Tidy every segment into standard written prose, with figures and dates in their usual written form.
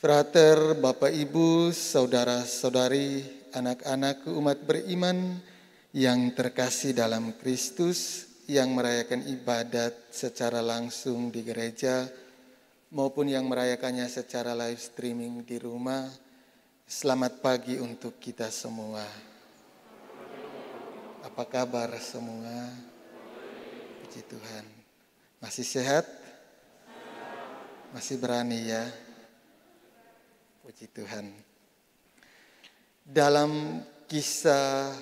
Frater, Bapak Ibu, saudara-saudari, anak-anak umat beriman yang terkasih dalam Kristus yang merayakan ibadat secara langsung di gereja maupun yang merayakannya secara live streaming di rumah. Selamat pagi untuk kita semua. Apa kabar semua? Puji Tuhan. Masih sehat? Masih berani ya? Puji Tuhan. Dalam kisah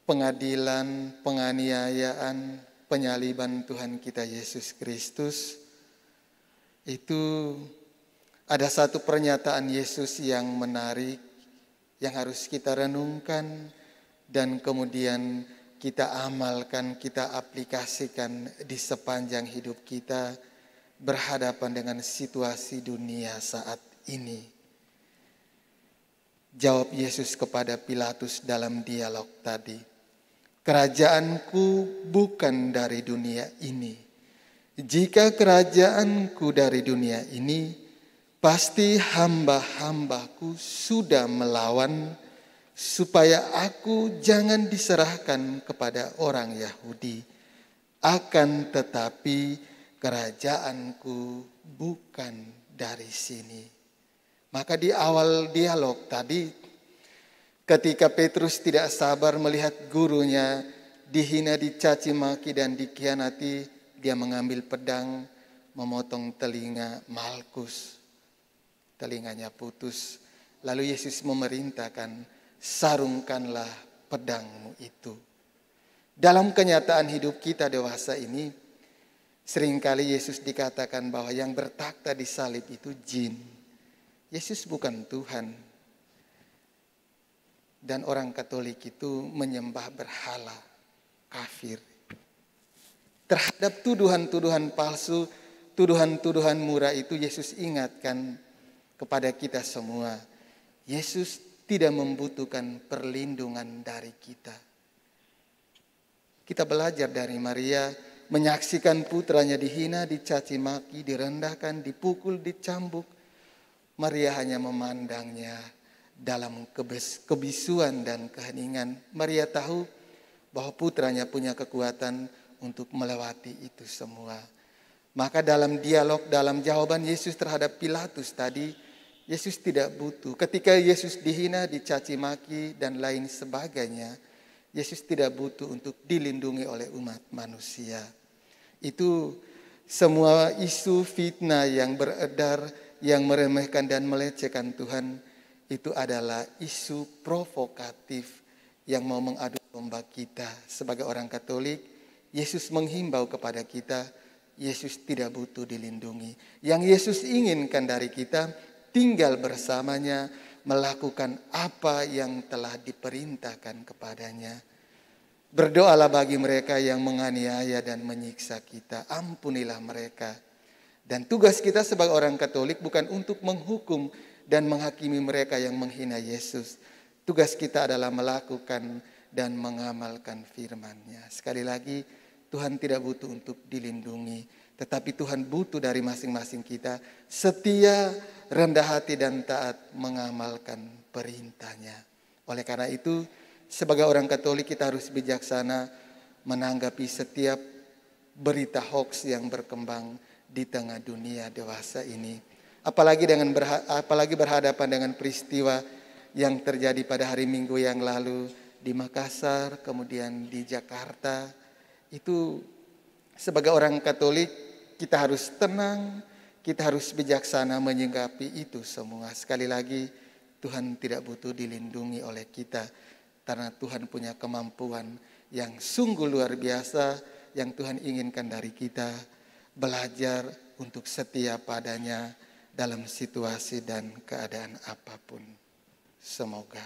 pengadilan, penganiayaan, penyaliban Tuhan kita Yesus Kristus, itu ada satu pernyataan Yesus yang menarik, yang harus kita renungkan dan kemudian kita amalkan, kita aplikasikan di sepanjang hidup kita berhadapan dengan situasi dunia saat ini. Jawab Yesus kepada Pilatus dalam dialog tadi, "Kerajaanku bukan dari dunia ini. Jika kerajaanku dari dunia ini, pasti hamba-hambaku sudah melawan supaya aku jangan diserahkan kepada orang Yahudi. Akan tetapi kerajaanku bukan dari sini." Maka di awal dialog tadi, ketika Petrus tidak sabar melihat gurunya dihina, dicaci maki dan dikhianati, dia mengambil pedang, memotong telinga Malkus. Telinganya putus. Lalu Yesus memerintahkan, "Sarungkanlah pedangmu itu." Dalam kenyataan hidup kita dewasa ini, seringkali Yesus dikatakan bahwa yang bertakhta di salib itu jin. Yesus bukan Tuhan. Dan orang Katolik itu menyembah berhala, kafir. Terhadap tuduhan-tuduhan palsu, tuduhan-tuduhan murah itu Yesus ingatkan kepada kita semua. Yesus tidak membutuhkan perlindungan dari kita. Kita belajar dari Maria, menyaksikan putranya dihina, dicaci maki, direndahkan, dipukul, dicambuk. Maria hanya memandangnya dalam kebisuan dan keheningan. Maria tahu bahwa putranya punya kekuatan untuk melewati itu semua. Maka dalam dialog, dalam jawaban Yesus terhadap Pilatus tadi, Yesus tidak butuh. Ketika Yesus dihina, dicaci maki, dan lain sebagainya, Yesus tidak butuh untuk dilindungi oleh umat manusia. Itu semua isu fitnah yang beredar, yang meremehkan dan melecehkan Tuhan, itu adalah isu provokatif yang mau mengadu domba kita. Sebagai orang Katolik, Yesus menghimbau kepada kita, Yesus tidak butuh dilindungi. Yang Yesus inginkan dari kita, tinggal bersamanya, melakukan apa yang telah diperintahkan kepadanya. Berdoalah bagi mereka yang menganiaya dan menyiksa kita, ampunilah mereka. Dan tugas kita sebagai orang Katolik bukan untuk menghukum dan menghakimi mereka yang menghina Yesus. Tugas kita adalah melakukan dan mengamalkan firman-Nya. Sekali lagi, Tuhan tidak butuh untuk dilindungi, tetapi Tuhan butuh dari masing-masing kita setia, rendah hati dan taat mengamalkan perintah-Nya. Oleh karena itu, sebagai orang Katolik kita harus bijaksana menanggapi setiap berita hoax yang berkembang di tengah dunia dewasa ini. Apalagi berhadapan dengan peristiwa yang terjadi pada hari Minggu yang lalu di Makassar, kemudian di Jakarta. Itu sebagai orang Katolik kita harus tenang, kita harus bijaksana menyikapi itu semua. Sekali lagi, Tuhan tidak butuh dilindungi oleh kita, karena Tuhan punya kemampuan yang sungguh luar biasa yang Tuhan inginkan dari kita. Belajar untuk setia padanya dalam situasi dan keadaan apapun. Semoga